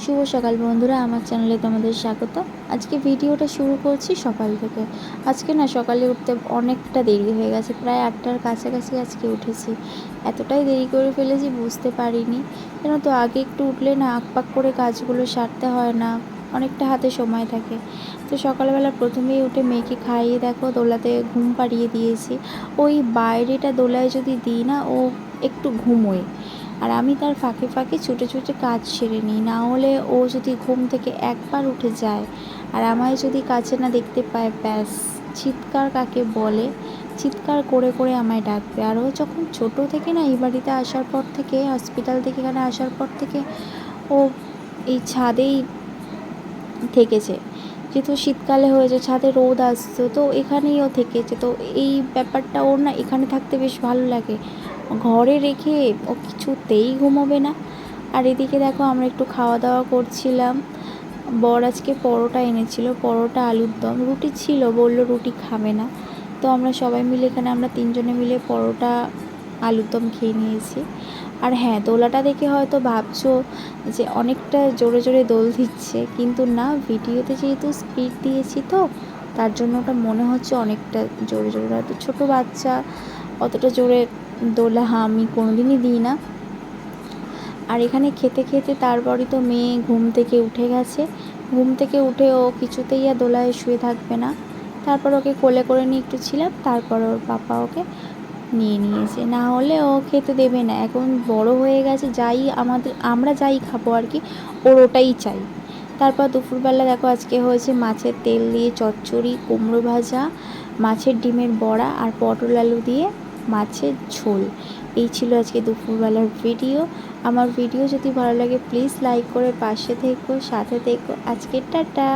শুভ সকাল বন্ধুরা, আমার চ্যানেলে তোমাদের স্বাগত। আজকে ভিডিওটা শুরু করছি সকাল থেকে। আজকে না সকালে উঠতে অনেকটা দেরি হয়ে গেছে, প্রায় 8টার কাছাকাছি আজকে উঠেছি। এতটাই দেরি করে ফেলেছি বুঝতে পারিনি। কেন তো আগে একটু উঠলে না আকপাক করে কাজগুলো সারতে হয় না, অনেকটা হাতে সময় থাকে। তো সকালবেলা প্রথমেই উঠে মেয়েকে খাইয়ে দেখো দোলাতে ঘুম পাড়িয়ে দিয়েছি। ওই বাইরেটা দোলায় যদি দিই না, ও একটু ঘুমোয়, আর আমি তার ফাঁকে ফাঁকে ছুটে ছুটে কাজ সেরে নিই। না হলে ও যদি ঘুম থেকে একবার উঠে যায় আর আমায় যদি কাছে না দেখতে পায়, ব্যাস চিৎকার কাকে বলে, চিৎকার করে করে আমায় ডাকবে। আর ও যখন ছোটো থেকে না এই বাড়িতে আসার পর থেকে, হসপিটাল থেকে এখানে আসার পর থেকে ও এই ছাদেই থেকেছে। যেহেতু শীতকালে হয়েছে, ছাদে রোদ আসতো, তো এখানেই ও থেকেছে। তো এই ব্যাপারটা ওর না এখানে থাকতে বেশ ভালো লাগে। ঘরে রেখে ও কিছুতেই ঘুমোবে না। আর এদিকে দেখো আমরা একটু খাওয়া দাওয়া করছিলাম। বর আজকে পরোটা এনেছিল, পরোটা আলুর দম, রুটি ছিল, বললো রুটি খাবে না। তো আমরা সবাই মিলে এখানে আমরা তিনজনে মিলে পরোটা আলুর দম খেয়ে নিয়েছি। আর হ্যাঁ, দোলাটা দেখে হয়তো ভাবছো যে অনেকটা জোরে জোরে দোল দিচ্ছে, কিন্তু না, ভিডিওতে যেহেতু স্পিড দিয়েছি তো তার জন্য ওটা মনে হচ্ছে অনেকটা জোরে জোরে। হয়তো ছোটো বাচ্চা অতটা জোরে দোলা আমি কোনোদিনই দিই না। আর এখানে খেতে খেতে তারপরই তো মেয়ে ঘুম থেকে উঠে গেছে। ঘুম থেকে উঠে ও কিছুতেই আর দোলায় শুয়ে থাকবে না। তারপর ওকে কোলে করে নিয়ে একটু ছিলাম, তারপর ওর পাপা ওকে নিয়ে নিয়েছে, না হলে ও খেতে দেবে না। এখন বড় হয়ে গেছে, আমরা যাই খাবো আর কি, ওর ওটাই চাই। তারপর দুপুরবেলা দেখো আজকে হয়েছে মাছের তেল দিয়ে চচ্চড়ি, কুমড়ো ভাজা, মাছের ডিমের বড়া আর পটল আলু দিয়ে মাছের ঝোল। এই ছিল আজকে দুপুরবেলার ভিডিও। আমার ভিডিও যদি ভালো লাগে প্লিজ লাইক করে পাশে থেকো, সাথে থেকো। আজকে টাটা।